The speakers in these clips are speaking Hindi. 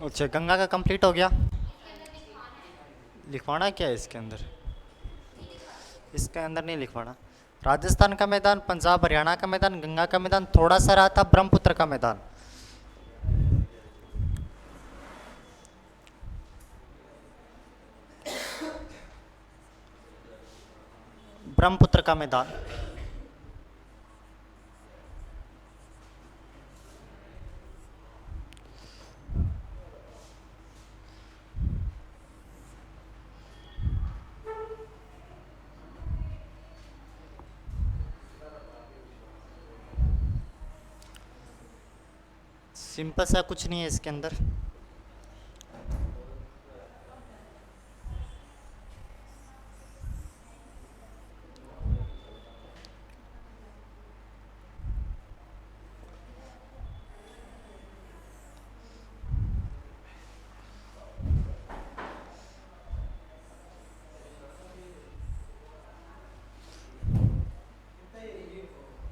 अच्छा, गंगा का कंप्लीट हो गया। लिखवाना क्या है इसके अंदर? इसके अंदर नहीं लिखवाना। राजस्थान का मैदान, पंजाब हरियाणा का मैदान, गंगा का मैदान, थोड़ा सा रहा था ब्रह्मपुत्र का मैदान। ब्रह्मपुत्र का मैदान। सिंपल सा, कुछ नहीं है इसके अंदर।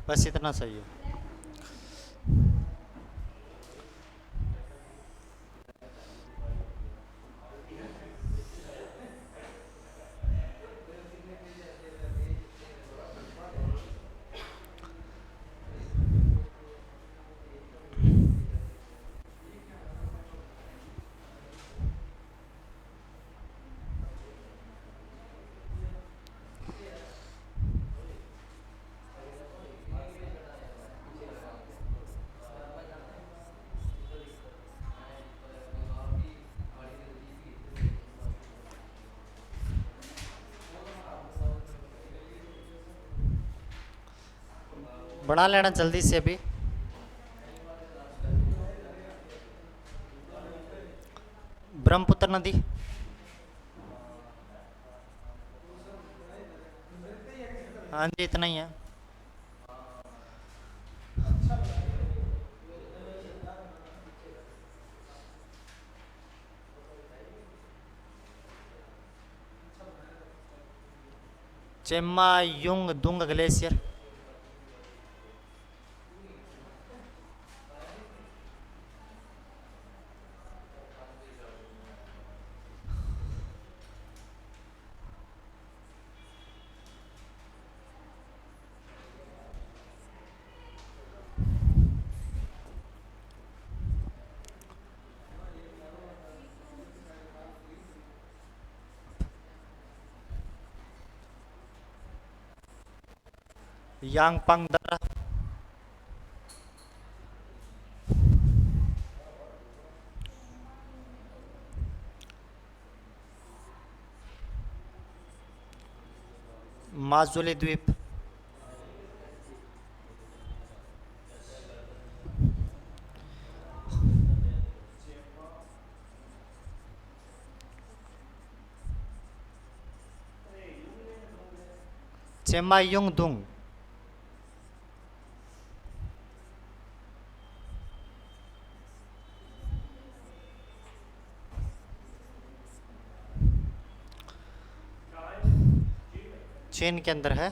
बस इतना सही है। बना लेना जल्दी से अभी। ब्रह्मपुत्र नदी। हाँ जी, इतना ही है। चेम्मा युंग दुंग ग्लेशियर। यांगपांग दर्रा। माजुली द्वीप। चेम्मा युंग दुंग। चीन के अंदर है।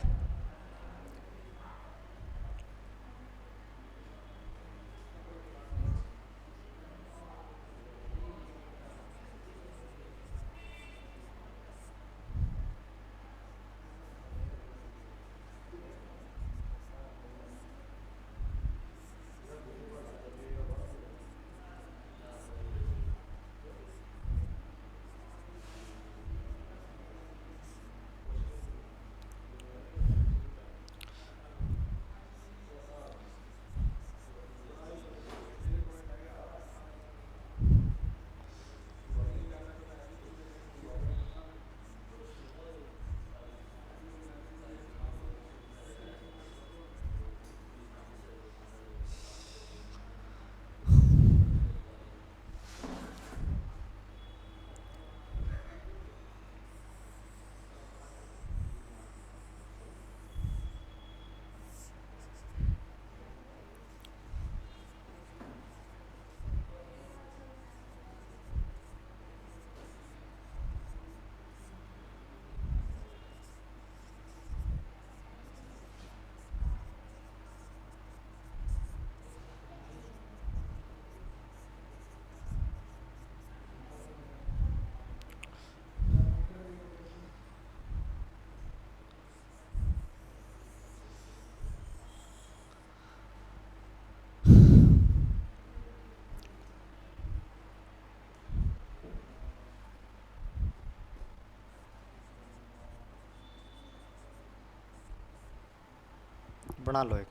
बना लो एक।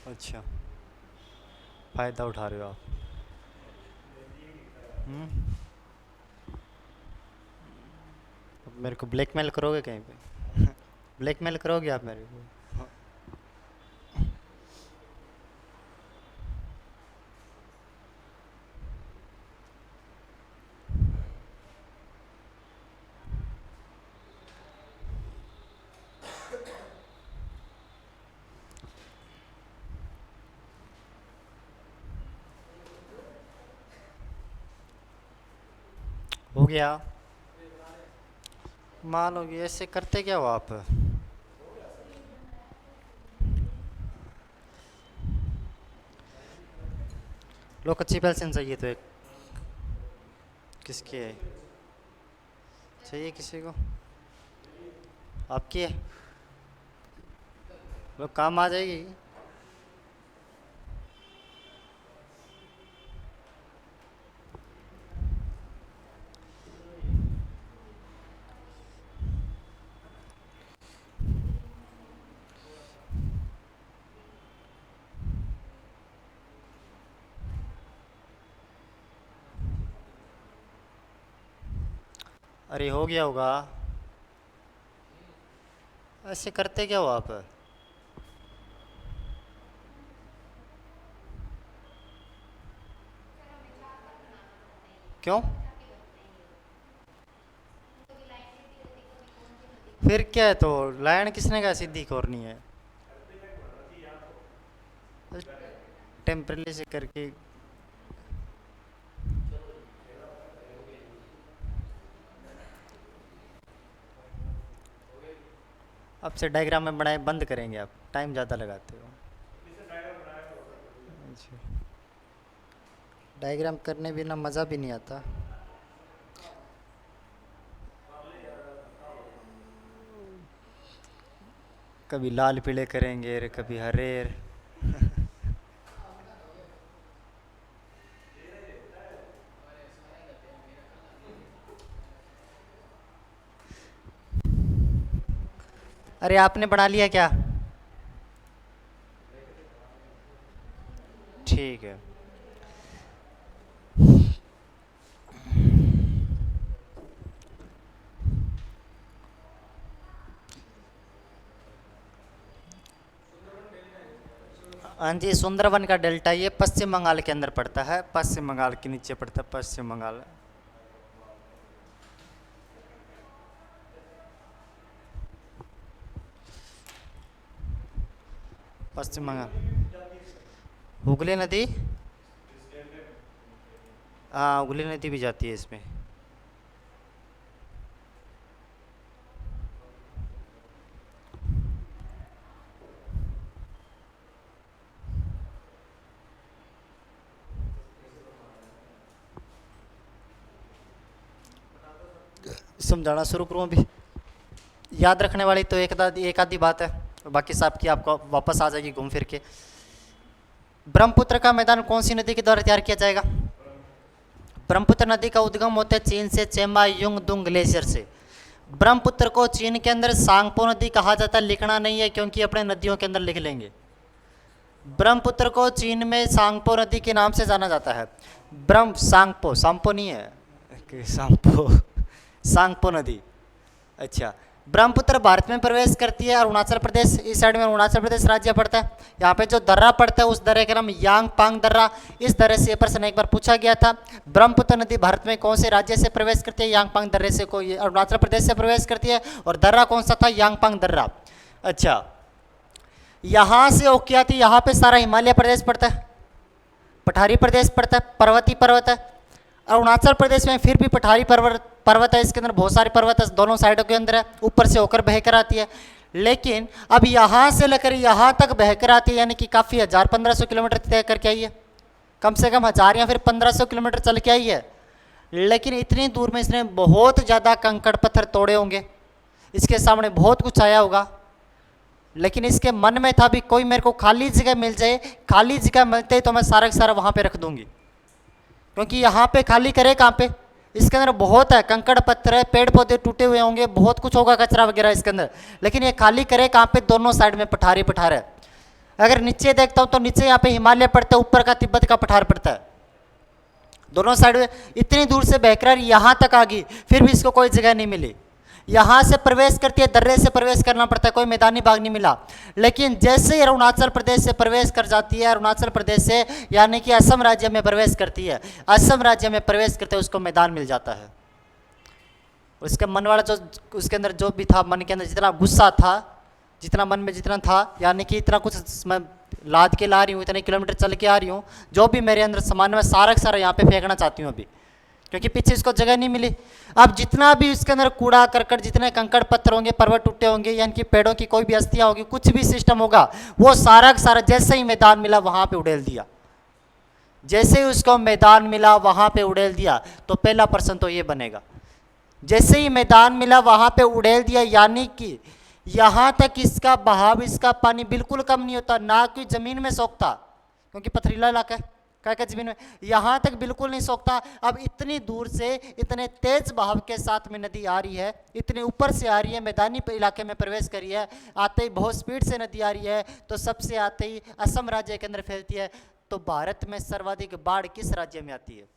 अच्छा, फ़ायदा उठा रहे हो आप। हम्म। अब मेरे को ब्लैकमेल करोगे कहीं पे? ब्लैकमेल करोगे आप मेरे को? हो गया। मान लो कि ऐसे करते क्या हो आप? लो, कच्ची पेंसिल चाहिए तो एक। किसकी है? चाहिए किसी को? आपकी है? लो, काम आ जाएगी। अरे हो गया होगा। ऐसे करते क्या हो आप? क्यों? फिर क्या है तो? लाइन किसने कहा सीधी करनी है? टेम्परेली से करके। अब से डायग्राम में बनाए बंद करेंगे, आप टाइम ज़्यादा लगाते हो। अच्छा, डायग्राम करने बिना मज़ा भी नहीं आता। कभी लाल पीले करेंगे रे, कभी हरे रे। अरे आपने बना लिया क्या? ठीक है। हाँ जी, सुंदरवन का डेल्टा ये पश्चिम बंगाल के अंदर पड़ता है, पश्चिम बंगाल के नीचे पड़ता है, पश्चिम बंगाल। पश्चिम बंगाल। हुगली नदी। हाँ, हुगली नदी भी जाती है इसमें। समझाना शुरू करूँ अभी? याद रखने वाली तो एक आधी बात है, बाकी सब की आपको वापस आ जाएगी घूम फिर के। ब्रह्मपुत्र का मैदान कौन सी नदी के द्वारा तैयार किया जाएगा? ब्रह्मपुत्र नदी का उद्गम होता है चीन से, चेमा युंग दुंग ग्लेशियर से। ब्रह्मपुत्र को चीन के अंदर सांगपो नदी कहा जाता है, लिखना नहीं है क्योंकि अपने नदियों के अंदर लिख लेंगे। ब्रह्मपुत्र को चीन में सांगपो नदी के नाम से जाना जाता है। ब्रह्म सांगपो, सांपो नहीं है, सांपो, सांगपो नदी। अच्छा, ब्रह्मपुत्र भारत में प्रवेश करती है, अरुणाचल प्रदेश, इस साइड में अरुणाचल प्रदेश राज्य पड़ता है। यहाँ पे जो दर्रा पड़ता है उस दर्रे का नाम यांगपांग दर्रा। इस दर्रे से प्रश्न एक बार पूछा गया था। ब्रह्मपुत्र नदी भारत में कौन से राज्य से प्रवेश करती है? यांगपांग दर्रे से, कोई अरुणाचल प्रदेश से प्रवेश करती है। और दर्रा कौन सा था? यांगपांग दर्रा। अच्छा, यहाँ से ओकियाती, यहाँ पे सारा हिमालय प्रदेश पड़ता है। पठारी प्रदेश पड़ता है, पर्वतीय पर्वत है। अरुणाचल प्रदेश में फिर भी पठारी पर्वत है, इसके अंदर बहुत सारे पर्वत है, दोनों साइडों के अंदर है, ऊपर से होकर बहकर आती है। लेकिन अब यहाँ से लेकर यहाँ तक बहकर आती है, यानी कि काफ़ी 1000-1500 किलोमीटर तय करके आई है, कम से कम 1000 या फिर 1500 किलोमीटर चल के आई है। लेकिन इतनी दूर में इसने बहुत ज़्यादा कंकड़ पत्थर तोड़े होंगे, इसके सामने बहुत कुछ आया होगा, लेकिन इसके मन में था भी कोई मेरे को खाली जगह मिल जाए, खाली जगह मिलते तो मैं सारा का सारा वहाँ पे रख दूंगी, क्योंकि यहाँ पे खाली करे कहाँ पे, इसके अंदर बहुत है, कंकड़ पत्थर है, पेड़ पौधे टूटे हुए होंगे, बहुत कुछ होगा, कचरा वगैरह इसके अंदर, लेकिन ये खाली करे कहाँ पे, दोनों साइड में पठारी पठार है। अगर नीचे देखता हूँ तो नीचे यहाँ पे हिमालय पड़ता है, ऊपर का तिब्बत का पठार पड़ता है, दोनों साइड में इतनी दूर से बहकर यहाँ तक आ गई, फिर भी इसको कोई जगह नहीं मिली। यहाँ से प्रवेश करती है, दर्रे से प्रवेश करना पड़ता है, कोई मैदानी भाग नहीं मिला। लेकिन जैसे ही अरुणाचल प्रदेश से प्रवेश कर जाती है, अरुणाचल प्रदेश से यानी कि असम राज्य में प्रवेश करती है, असम राज्य में प्रवेश करते उसको मैदान मिल जाता है। उसके मन वाला जो उसके अंदर जो भी था, मन के अंदर जितना गुस्सा था, जितना मन में जितना था, यानी कि इतना कुछ मैं लाद के ला रही हूँ, इतने किलोमीटर चल के आ रही हूँ, जो भी मेरे अंदर सामान में सारा सारा यहाँ पे फेंकना चाहती हूँ अभी, क्योंकि पीछे इसको जगह नहीं मिली। अब जितना भी इसके अंदर कूड़ा करकट, जितने कंकड़ पत्थर होंगे, पर्वत टूटे होंगे, यानी कि पेड़ों की कोई भी अस्थियाँ होगी, कुछ भी सिस्टम होगा, वो सारा का सारा जैसे ही मैदान मिला वहाँ पे उड़ेल दिया। जैसे ही उसको मैदान मिला वहाँ पे उड़ेल दिया, तो पहला प्रश्न तो ये बनेगा, जैसे ही मैदान मिला वहाँ पे उड़ेल दिया, यानी कि यहाँ तक इसका बहाव, इसका पानी बिल्कुल कम नहीं होता, ना कि ज़मीन में सोखता, क्योंकि पथरीला इलाका है, क्या जमीन में यहाँ तक बिल्कुल नहीं सोखता। अब इतनी दूर से इतने तेज बहाव के साथ में नदी आ रही है, इतने ऊपर से आ रही है, मैदानी इलाके में प्रवेश करी है, आते ही बहुत स्पीड से नदी आ रही है, तो सबसे आते ही असम राज्य के अंदर फैलती है। तो भारत में सर्वाधिक बाढ़ किस राज्य में आती है?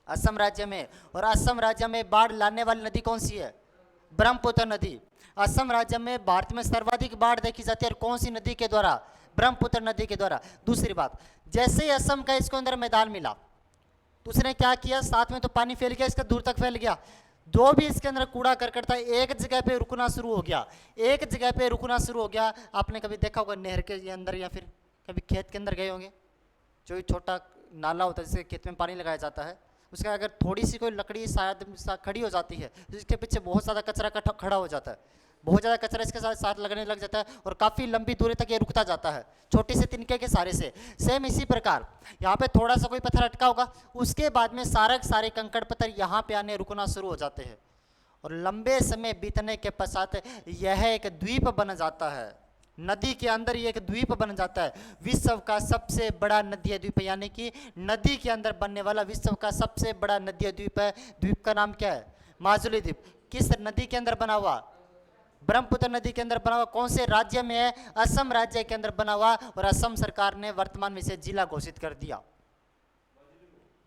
असम राज्य में। और असम राज्य में बाढ़ लाने वाली नदी कौन सी है? ब्रह्मपुत्र नदी। असम राज्य में भारत में सर्वाधिक बाढ़ देखी जाती है, और कौन सी नदी के द्वारा? ब्रह्मपुत्र नदी के द्वारा। दूसरी बात, जैसे ही असम का इसको अंदर मैदान मिला, तो उसने क्या किया, साथ में तो पानी फैल गया, इसका दूर तक फैल गया, जो भी इसके अंदर कूड़ा करकट था एक जगह पे रुकना शुरू हो गया, एक जगह पे रुकना शुरू हो गया। आपने कभी देखा होगा नहर के अंदर, या फिर कभी खेत के अंदर गए होंगे, जो छोटा नाला होता है जिससे खेत में पानी लगाया जाता है, उसका अगर थोड़ी सी कोई लकड़ी शायद खड़ी हो जाती है तो इसके पीछे बहुत ज़्यादा कचरा खड़ा हो जाता है, बहुत ज़्यादा कचरा इसके साथ साथ लगने लग जाता है, और काफ़ी लंबी दूरी तक ये रुकता जाता है, छोटे से तिनके के सारे से। सेम इसी प्रकार यहाँ पे थोड़ा सा कोई पत्थर अटका होगा, उसके बाद में सारे कंकड़ पत्थर यहाँ पे आने रुकना शुरू हो जाते हैं, और लंबे समय बीतने के पश्चात यह एक द्वीप बन जाता है। नदी के अंदर ये एक द्वीप बन जाता है, विश्व का सबसे बड़ा नदीय द्वीप, यानी कि नदी के अंदर बनने वाला विश्व का सबसे बड़ा नदीय द्वीप है। द्वीप का नाम क्या है? माजुली द्वीप। किस नदी के अंदर बना हुआ? ब्रह्मपुत्र नदी के अंदर बना हुआ। कौन से राज्य में है? असम राज्य के अंदर बना हुआ, और असम सरकार ने वर्तमान में इसे जिला घोषित कर दिया,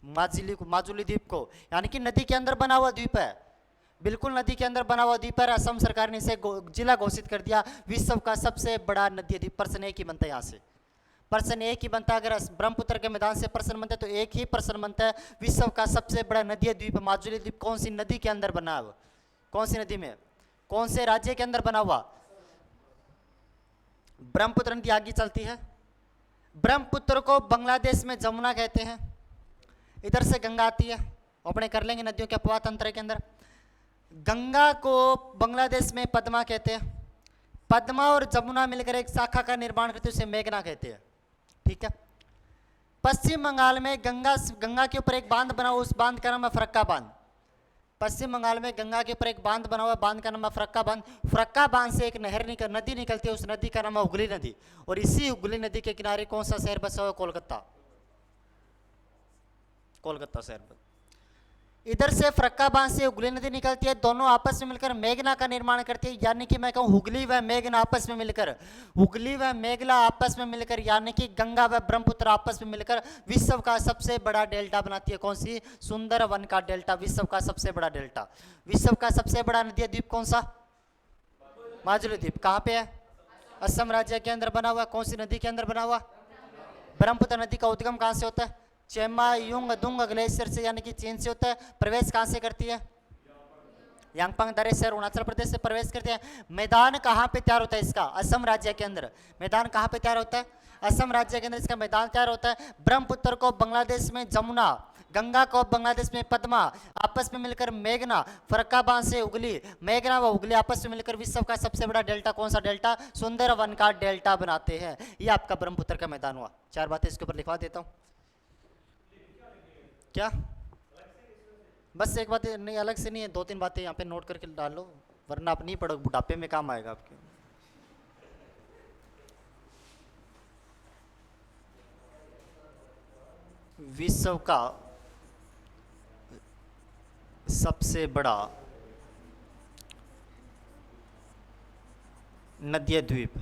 माजुली द्वीप को, यानी कि नदी के अंदर बना हुआ द्वीप है, बिल्कुल नदी के अंदर बना हुआ द्वीप है। असम सरकार ने इसे जिला घोषित कर दिया, विश्व का सबसे बड़ा नदी द्वीप। प्रश्न एक ही बनता है यहाँ से, प्रश्न एक ही बनता है। अगर ब्रह्मपुत्र के मैदान से प्रश्न बनता है तो एक ही प्रश्न बनता है, विश्व का सबसे बड़ा नदी द्वीप माजुली द्वीप कौन सी नदी के अंदर बना हुआ? कौन सी नदी में, कौन से राज्य के अंदर बना हुआ? ब्रह्मपुत्र नदी आगे चलती है। ब्रह्मपुत्र को बांग्लादेश में जमुना कहते हैं, इधर से गंगा आती है, अपने कर लेंगे नदियों के अपवाह तंत्र के अंदर। गंगा को बांग्लादेश में पद्मा कहते हैं, पद्मा और जमुना मिलकर एक शाखा का निर्माण करते हैं, उसे मेघना कहते हैं, ठीक है। पश्चिम बंगाल में गंगा के ऊपर एक बांध बना हुआ, उस बांध का नाम है फरक्का बांध। पश्चिम बंगाल में गंगा के ऊपर एक बांध बना हुआ, बांध का नाम है फरक्का बांध। फरक्का बांध से एक नदी निकलती है, उस नदी का नाम है हुगली नदी, और इसी हुगली नदी के किनारे कौन सा शहर बसा हुआ? कोलकाता, कोलकाता शहर। इधर से फरक्का बांध से हुगली नदी निकलती है, दोनों आपस में मिलकर मेघना का निर्माण करती है, यानी कि मैं कहूँ हुगली व मेघना आपस में मिलकर, हुगली व मेघना आपस में मिलकर, यानी कि गंगा व ब्रह्मपुत्र आपस में मिलकर विश्व का सबसे बड़ा डेल्टा बनाती है। कौन सी? सुंदरवन का डेल्टा, विश्व का सबसे बड़ा डेल्टा। विश्व का सबसे बड़ा नदी द्वीप कौन सा? माजुली द्वीप। कहाँ पे है? असम राज्य के अंदर बना हुआ। कौन सी नदी के अंदर बना हुआ? ब्रह्मपुत्र नदी का उद्गम कहाँ से होता है? चेमायुंग दुंग ग्लेशियर से, यानी कि चीन से होता है। प्रवेश कहाँ से करती है? यांगपांग दर्रे से, अरुणाचल प्रदेश से प्रवेश करते हैं। मैदान कहाँ पे तैयार होता है इसका? असम राज्य के अंदर। मैदान कहाँ पे तैयार होता है? असम राज्य के अंदर इसका मैदान तैयार होता है। ब्रह्मपुत्र को बांग्लादेश में जमुना, गंगा को बांग्लादेश में पद्मा, आपस में मिलकर मेघना, फरक्काबाद से उगली, मेघना व उगली आपस में मिलकर विश्व का सबसे बड़ा डेल्टा कौन सा डेल्टा? सुंदरवन का डेल्टा बनाते हैं। ये आपका ब्रह्मपुत्र का मैदान हुआ। 4 बातें इसके ऊपर लिखवा देता हूँ। क्या बस एक बात नहीं, अलग से नहीं है, 2-3 बातें यहाँ पे नोट करके डाल लो, वरना आप नहीं पढ़ोगे, बुढ़ापे में काम आएगा आपके। विश्व का सबसे बड़ा नदीय द्वीप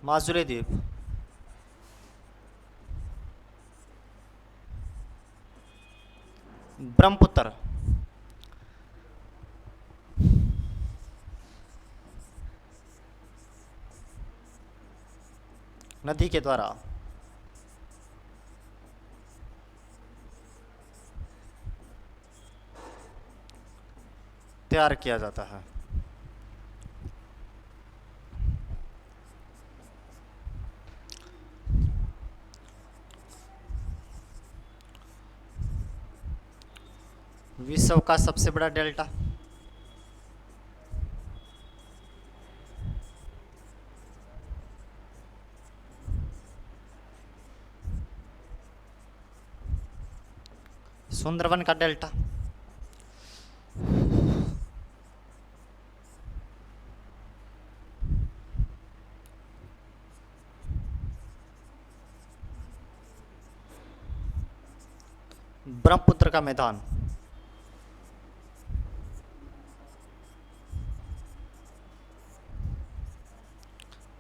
माजुली द्वीप। ब्रह्मपुत्र नदी के द्वारा तैयार किया जाता है। विश्व का सबसे बड़ा डेल्टा सुंदरवन का डेल्टा। ब्रह्मपुत्र का मैदान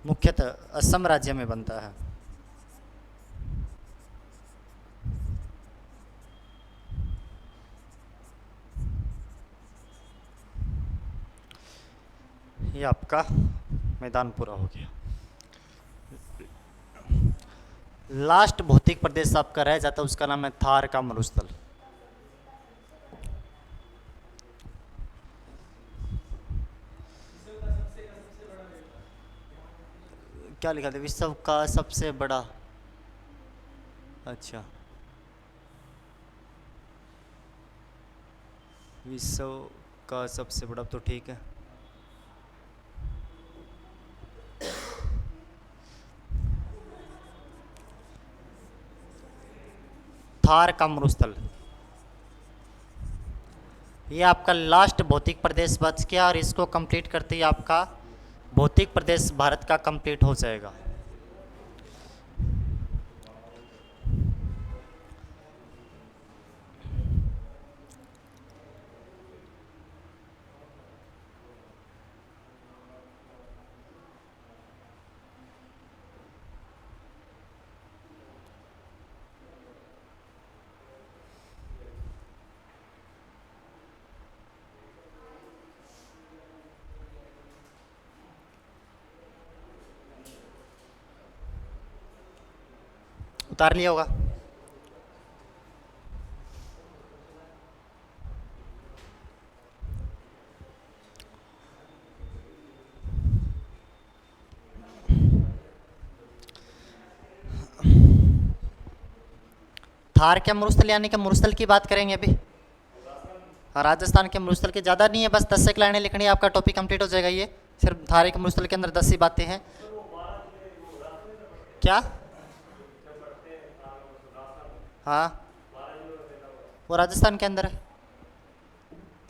मुख्यतः असम राज्य में बनता है। ये आपका मैदान पूरा हो गया। लास्ट भौतिक प्रदेश आपका रह जाता है, उसका नाम है थार का मरुस्थल। क्या लिखा था? विश्व का सबसे बड़ा, अच्छा, विश्व का सबसे बड़ा, तो ठीक है। थार का मरुस्थल, ये आपका लास्ट भौतिक प्रदेश बच गया और इसको कंप्लीट करते ही आपका भौतिक प्रदेश भारत का कंप्लीट हो जाएगा। उतार लिया होगा। थार के मरुस्थल यानी कि मरुस्थल की बात करेंगे अभी। राजस्थान के मरुस्थल के ज़्यादा नहीं है, बस 10 एक लाइनें लिखनी है, आपका टॉपिक कंप्लीट हो जाएगा। ये सिर्फ थार के मरुस्थल के अंदर 10 ही बातें हैं। क्या? हाँ, वो राजस्थान के अंदर है।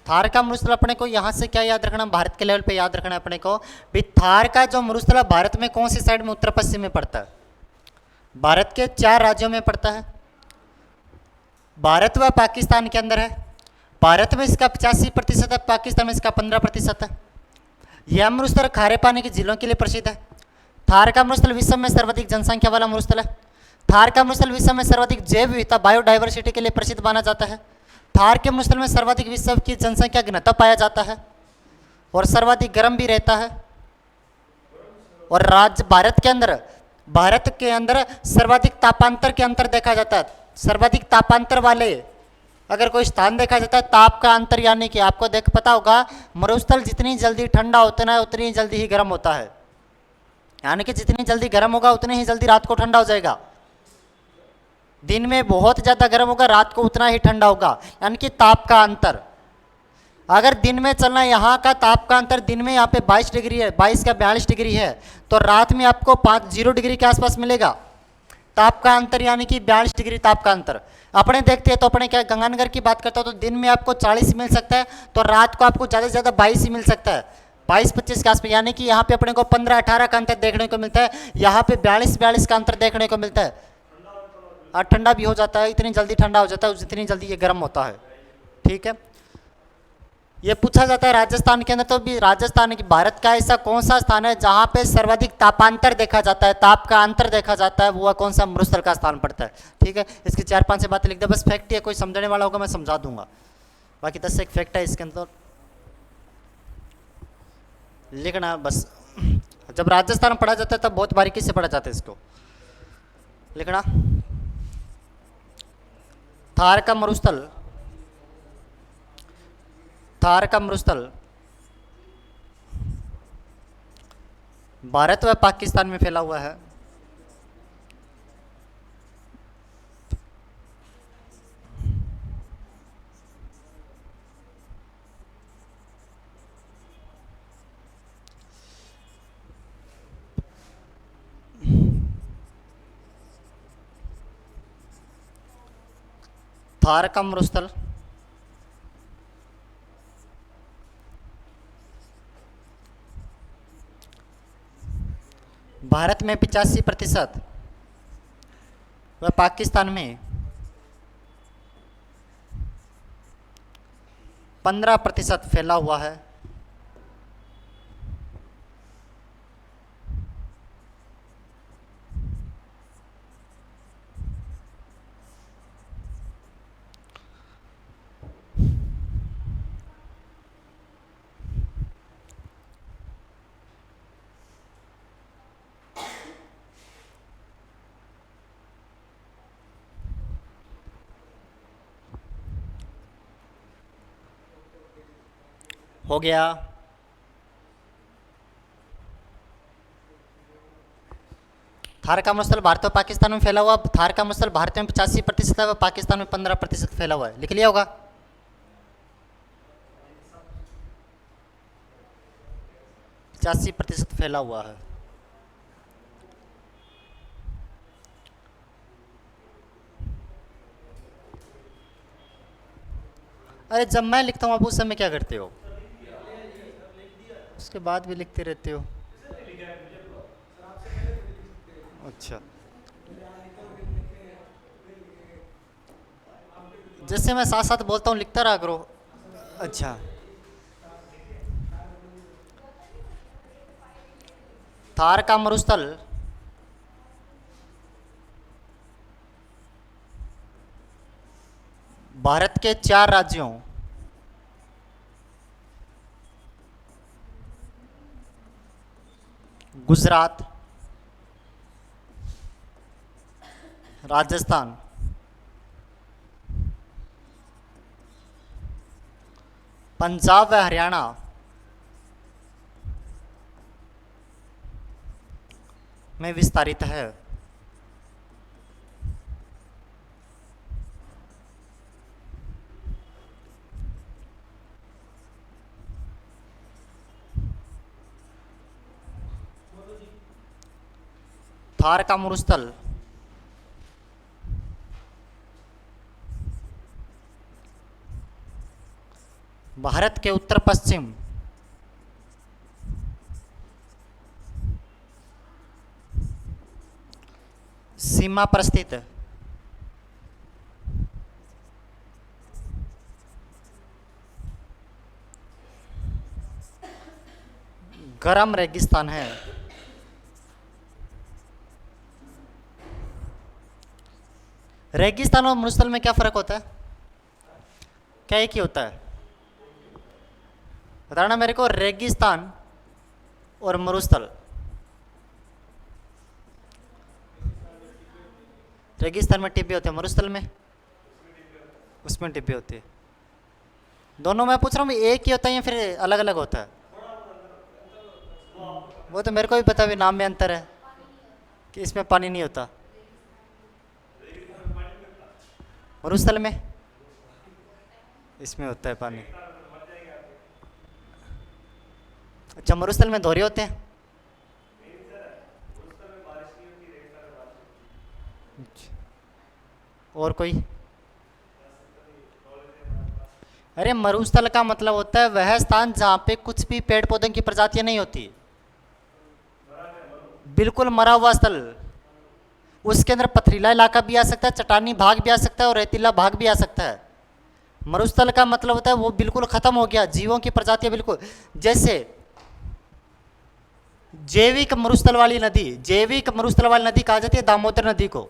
थार का मरुस्थल अपने को यहाँ से क्या याद रखना, भारत के लेवल पे याद रखना है अपने को भी। थार का जो मरुस्थल है भारत में कौन सी साइड में, उत्तर पश्चिम में पड़ता है। भारत के 4 राज्यों में पड़ता है। भारत व पाकिस्तान के अंदर है। भारत में इसका 85% है, पाकिस्तान में इसका 15% है। यह मरुस्थल खारे पानी की झीलों के लिए प्रसिद्ध है। थार का मरुस्थल विश्व में सर्वाधिक जनसंख्या वाला मरुस्थल है। थार का मरुस्थल विश्व में सर्वाधिक जैव विविधता बायोडाइवर्सिटी के लिए प्रसिद्ध माना जाता है। थार के मरुस्थल में सर्वाधिक विश्व की जनसंख्या घनत्व पाया जाता है और सर्वाधिक गर्म भी रहता है। और राज्य भारत के अंदर सर्वाधिक तापांतर के अंतर देखा जाता है। सर्वाधिक तापांतर वाले अगर कोई स्थान देखा जाता है ताप का अंतर, यानी कि आपको देख पता होगा मरुस्थल जितनी जल्दी ठंडा होता है उतनी जल्दी ही गर्म होता है, यानी कि जितनी जल्दी गर्म होगा उतनी ही जल्दी रात को ठंडा हो जाएगा। दिन में बहुत ज़्यादा गर्म होगा, रात को उतना ही ठंडा होगा, यानी कि ताप का अंतर। अगर दिन में चलना, यहाँ का ताप का अंतर दिन में यहाँ पे 22 डिग्री है, 22 का 42 डिग्री है, तो रात में आपको 0 डिग्री के आसपास मिलेगा ताप का अंतर, यानी कि 42 डिग्री ताप का अंतर। अपने देखते हैं तो अपने क्या गंगानगर की बात करता हूँ तो दिन में आपको 40 मिल सकता है, तो रात को आपको ज़्यादा से ज़्यादा 22 ही मिल सकता है, 22-25 के आसपास, यानी कि यहाँ पे अपने को 15-18 का अंतर देखने को मिलता है, यहाँ पे 42-42 का अंतर देखने को मिलता है। और ठंडा भी हो जाता है, इतनी जल्दी ठंडा हो जाता है जितनी जल्दी ये गर्म होता है। ठीक है, ये पूछा जाता है राजस्थान के अंदर, तो भी राजस्थान की भारत का ऐसा कौन सा स्थान है जहाँ पे सर्वाधिक तापांतर देखा जाता है, ताप का अंतर देखा जाता है, वो कौन सा मरुस्थल का स्थान पड़ता है। ठीक है, इसकी 4-5 से बातें लिख दे, बस फैक्ट है, कोई समझने वाला होगा मैं समझा दूंगा, बाकी 10 से एक फैक्ट है इसके अंदर लिखना बस। जब राजस्थान पढ़ा जाता है तब बहुत बारीकी से पढ़ा जाता है इसको लिखना। थार का मरुस्थल, थार का मरुस्थल भारत व पाकिस्तान में फैला हुआ है। थार का मरुस्थल भारत में 85% व पाकिस्तान में 15% फैला हुआ है। हो गया, थार का मरुस्थल भारत और पाकिस्तान में फैला हुआ, थार का मरुस्थल भारत में 85% है व पाकिस्तान में 15% फैला हुआ है, लिख लिया होगा। 85% फैला हुआ है। अरे जब मैं लिखता हूँ आप उस समय क्या करते हो, उसके बाद भी लिखते रहते हो। अच्छा, जैसे मैं साथ साथ बोलता हूँ लिखता रहा करो। अच्छा, थार का मरुस्थल भारत के 4 राज्यों गुजरात, राजस्थान, पंजाब व हरियाणा में विस्तारित है। थार का मरुस्थल भारत के उत्तर पश्चिम सीमा पर स्थित गर्म रेगिस्तान है। रेगिस्तान और मरुस्थल में क्या फर्क होता है, क्या एक ही होता है, बताना मेरे को। रेगिस्तान और मरुस्थल, रेगिस्तान में टिब्बे होते हैं, मरुस्थल में उसमें डिब्बे होते हैं। दोनों मैं पूछ रहा हूँ एक ही होता है या फिर अलग अलग होता है? वो तो मेरे को भी पता, भी नाम में अंतर है कि इसमें पानी नहीं होता। मरुस्थल में इसमें होता है पानी। अच्छा, मरुस्थल में धोरे होते हैं। और कोई? अरे मरुस्थल का मतलब होता है वह स्थान जहाँ पे कुछ भी पेड़ पौधों की प्रजातियां नहीं होती, बिल्कुल मरा हुआ स्थल। उसके अंदर पथरीला इलाका भी आ सकता है, चट्टानी भाग भी आ सकता है और रेतीला भाग भी आ सकता है। मरुस्थल का मतलब होता है वो बिल्कुल खत्म हो गया, जीवों की प्रजातियां बिल्कुल। जैसे जैविक मरुस्थल वाली नदी, जैविक मरुस्थल वाली नदी कहा जाती है दामोदर नदी को।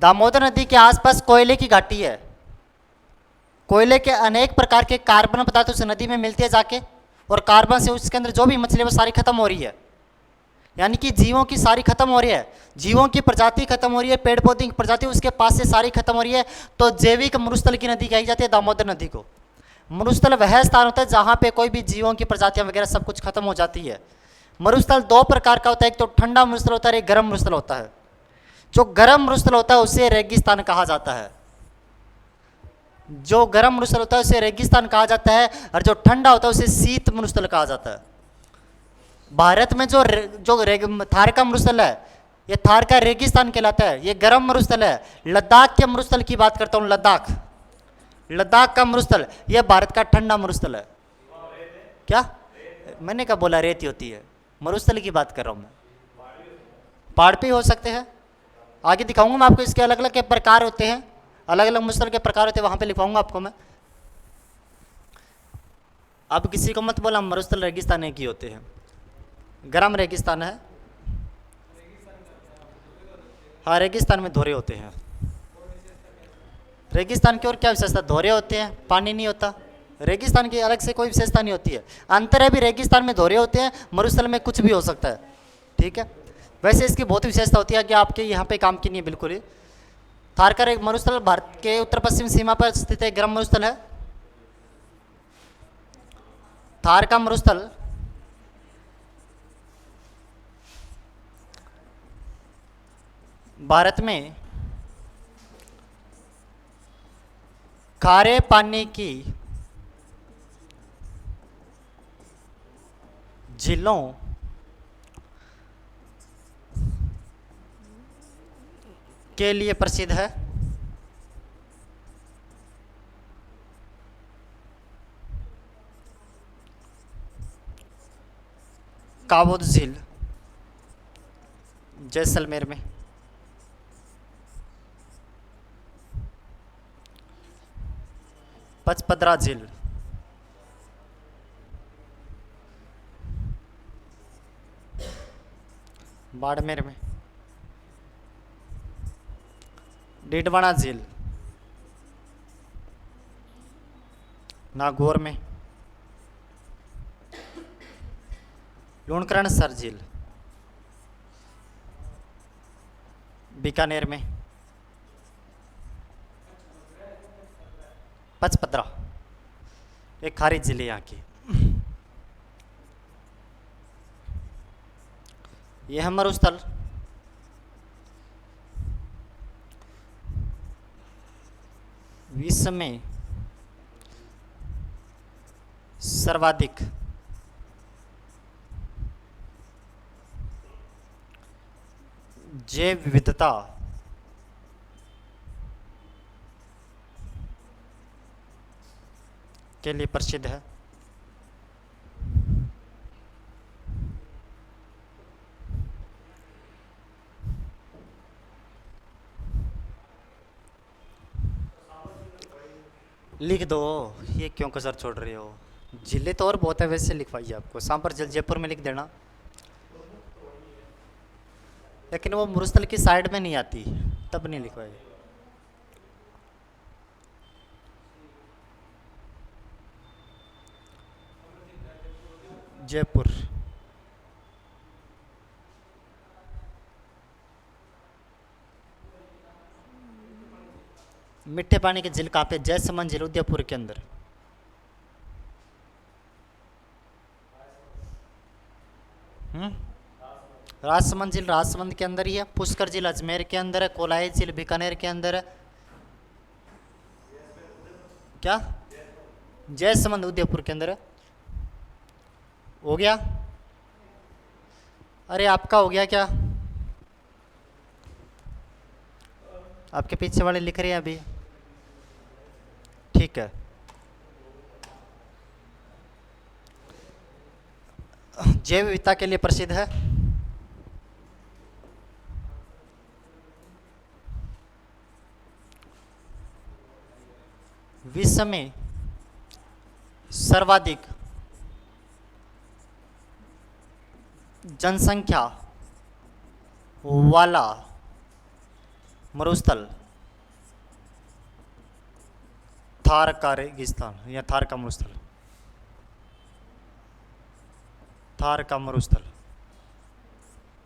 दामोदर नदी के आसपास कोयले की घाटी है। कोयले के अनेक प्रकार के कार्बन पदार्थ उस नदी में मिलते हैं जाके, और कार्बन से उसके अंदर जो भी मछली है वो सारी खत्म हो रही है। यानी कि जीवों की सारी खत्म हो रही है, जीवों की प्रजाति खत्म हो रही है, पेड़ पौधे की प्रजाति उसके पास से सारी खत्म हो रही है। तो जैविक मरुस्थल की नदी कही जाती है दामोदर नदी को। मरुस्थल वह स्थान होता है जहाँ पे कोई भी जीवों की प्रजातियां वगैरह सब कुछ खत्म हो जाती है। मरुस्थल दो प्रकार का होता है, एक तो ठंडा मरुस्थल होता है, एक गर्म मरुस्थल होता है। जो गर्म मरुस्थल होता है उसे रेगिस्तान कहा जाता है। जो गर्म मरुस्थल होता है उसे रेगिस्तान कहा जाता है, और जो ठंडा होता है उसे शीत मरुस्थल कहा जाता है। भारत में थार का मरुस्थल है, ये थार का रेगिस्तान कहलाता है, ये गर्म मरुस्थल है। लद्दाख के मरुस्थल की बात करता हूँ, लद्दाख, लद्दाख का मरुस्थल यह भारत का ठंडा मरुस्थल है। क्या मैंने क्या बोला? रेती होती है, मरुस्थल की बात कर रहा हूँ मैं। पहाड़ पे हो सकते हैं, आगे दिखाऊंगा मैं आपको, इसके अलग अलग के प्रकार होते हैं, अलग अलग मरुस्थल के प्रकार होते हैं, वहां पे लिखवाऊंगा आपको मैं। अब किसी को मत बोला मरुस्थल रेगिस्तान एक ही होते हैं, गर्म रेगिस्तान है। हाँ, रेगिस्तान में धोरे होते हैं। रेगिस्तान की और क्या विशेषता? धोरे होते हैं, पानी नहीं होता। रेगिस्तान की अलग से कोई विशेषता नहीं होती है। अंतर है भी, रेगिस्तान में धोरे होते हैं, मरुस्थल में कुछ भी हो सकता है। ठीक है, वैसे इसकी बहुत विशेषता होती है कि आपके यहाँ पे काम की नहीं है बिल्कुल ही। थारकर एक मरुस्थल भारत के उत्तर पश्चिम सीमा पर स्थित एक गर्म मरुस्थल है। थार का मरुस्थल भारत में खारे पानी की झीलों के लिए प्रसिद्ध है। काबोद झील जैसलमेर में, पचपदरा झील बाड़मेर में, डीडवाना झील नागौर में, लूणकरणसर झील बीकानेर में, पचपदरा एक खारी झील है यहाँ की। यह मरुस्थल विश्व में सर्वाधिक जैव विविधता के लिए प्रसिद्ध है। लिख दो, ये क्यों कसर छोड़ रहे हो? जिले तो और बहुत है, वैसे लिखवाइए आपको। सांपर झील जयपुर में लिख देना, लेकिन वो मरुस्थल की साइड में नहीं आती, तब नहीं लिखवाई। जयपुर मीठे पानी की झील कहाँ पे? जयसमंद झील उदयपुर के अंदर। राजसमंद झील राजसमंद के अंदर ही है। पुष्कर झील अजमेर के अंदर है। कोलाई झील बीकानेर के अंदर है। क्या? जयसमंद उदयपुर के अंदर है। हो गया? अरे आपका हो गया क्या? आपके पीछे वाले लिख रहे हैं अभी। ठीक है। जैव विविधता के लिए प्रसिद्ध है। विश्व में सर्वाधिक जनसंख्या वाला मरुस्थल थार का रेगिस्तान या थार का मरुस्थल। थार का मरुस्थल।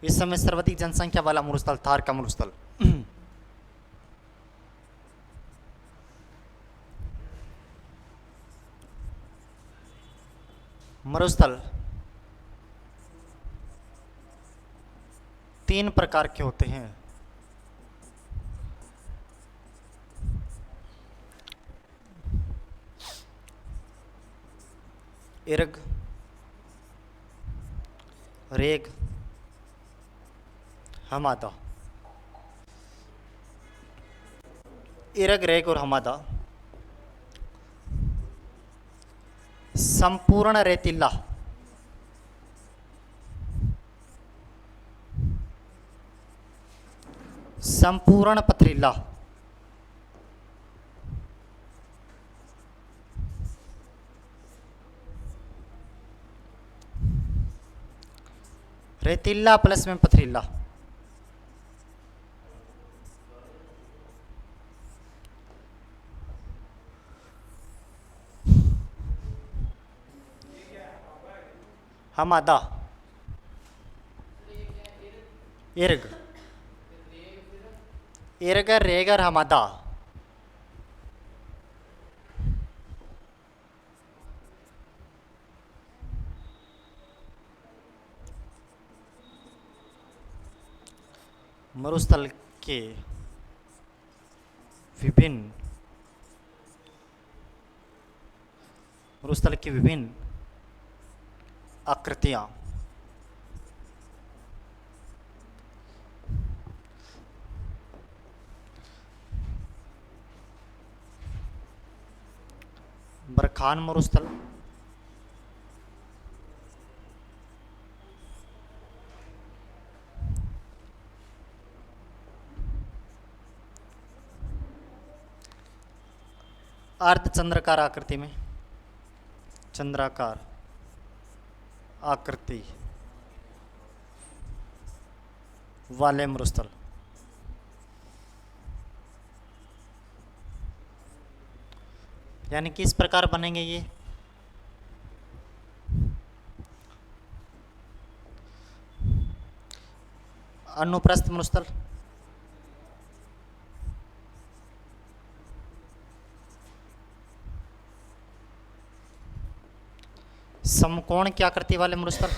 विश्व में सर्वाधिक जनसंख्या वाला मरुस्थल थार का मरुस्थल। मरुस्थल 3 प्रकार के होते हैं। इर्ग, रेग, हमादा। इर्ग, रेग और हमादा संपूर्ण रेतीला संपूर्ण पथरीला रेतीला प्लस में पथरीला हमादा। इर्ग, इर्ग, रेगर, हमादा। मरुस्थल के विभिन्न मरुस्थल की विभिन्न आकृतियां बरखान मरुस्थल, अर्धचंद्राकार आकृति में चंद्राकार आकृति वाले मरुस्थल, यानी कि इस प्रकार बनेंगे ये। अनुप्रस्थ मरुस्थल, समकोण की आकृति वाले मरुस्थल,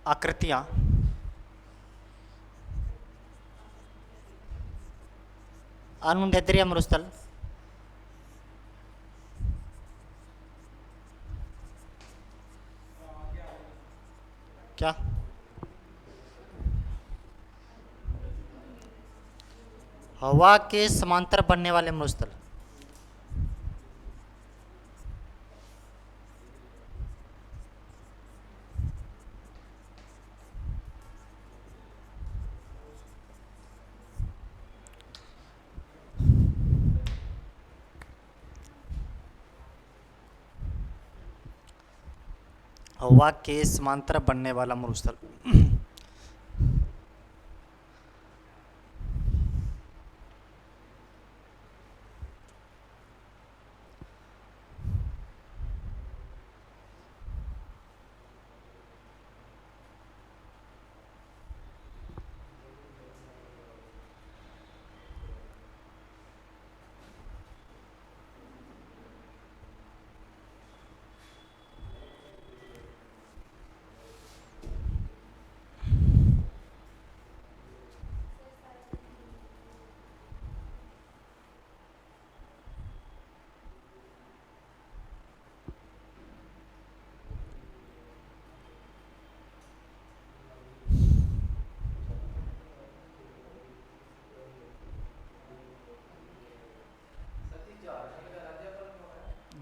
आकृतियां अनुदैर्ध्य मरुस्थल, क्या? हवा के समांतर बनने वाले मरुस्थल, हवा के समांतर बनने वाला मरुस्थल।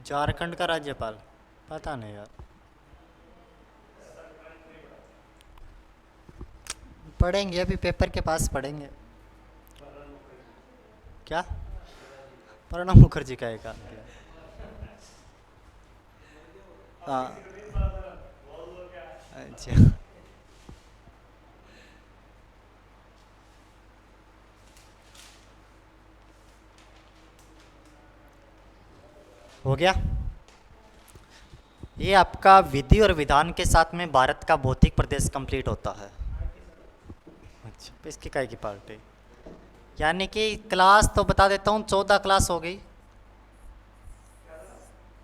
झारखंड का राज्यपाल, पता नहीं यार। पढ़ेंगे अभी, पेपर के पास पढ़ेंगे। क्या? प्रणब मुखर्जी का एक काम किया। हाँ। अच्छा, हो गया। ये आपका विधि और विधान के साथ में भारत का भौतिक प्रदेश कंप्लीट होता है। अच्छा, तो इसकी काय की पार्टी? यानी कि क्लास तो बता देता हूँ, 14 क्लास हो गई।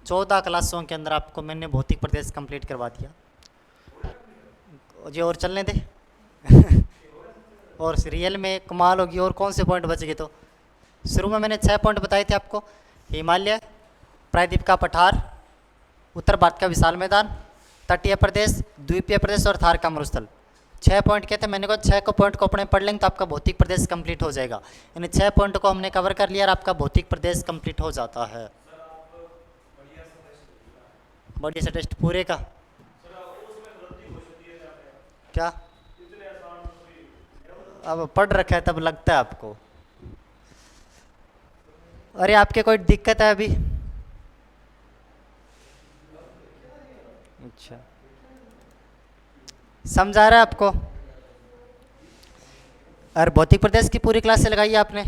14 क्लासों के अंदर आपको मैंने भौतिक प्रदेश कंप्लीट करवा दिया जी। और चलने दे। और रियल में कमाल होगी। और कौन से पॉइंट बच गए? तो शुरू में मैंने 6 पॉइंट बताए थे आपको। हिमालय, प्रायद्वीप का पठार, उत्तर भारत का विशाल मैदान, तटीय प्रदेश, द्वीपीय प्रदेश और थार का मरुस्थल। 6 पॉइंट कहते हैं। मैंने कहा 6 को पॉइंट को अपने पढ़ लेंगे तो आपका भौतिक प्रदेश कंप्लीट हो जाएगा। यानी 6 पॉइंट को हमने कवर कर लिया और आपका भौतिक प्रदेश कंप्लीट हो जाता है। बढ़िया सा टेस्ट पूरे का। क्या? अब पढ़ रखा है तब लगता है आपको। अरे आपके कोई दिक्कत है अभी? अच्छा, समझा रहा है आपको? और भौतिक प्रदेश की पूरी क्लास से लगाई है आपने?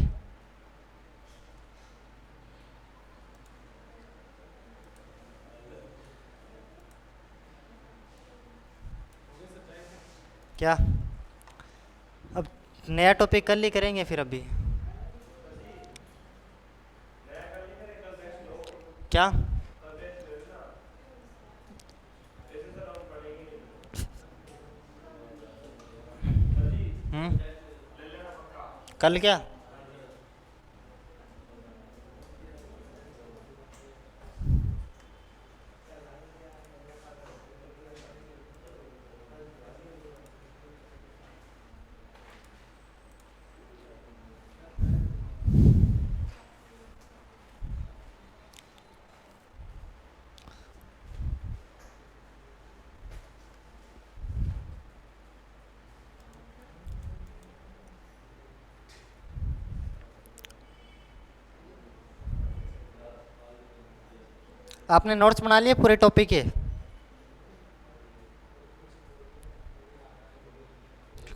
क्या? अब नया टॉपिक कल ही करेंगे फिर। अभी क्या? हम्म, कल क्या? आपने नोट्स बना लिए पूरे टॉपिक के?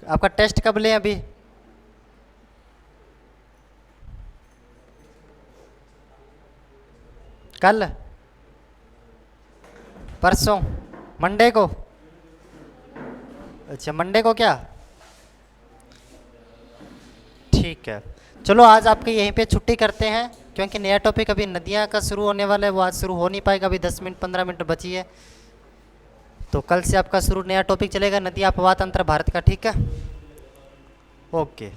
आपका टेस्ट कब लें अभी? कल? परसों? मंडे को? अच्छा, मंडे को क्या? ठीक है, चलो आज आपके यहीं पे छुट्टी करते हैं, क्योंकि नया टॉपिक अभी नदियाँ का शुरू होने वाला है। वो आज शुरू हो नहीं पाएगा, अभी 10 मिनट 15 मिनट बची है। तो कल से आपका शुरू नया टॉपिक चलेगा, नदियाँ अपवाद अंतर भारत का। ठीक है, ओके।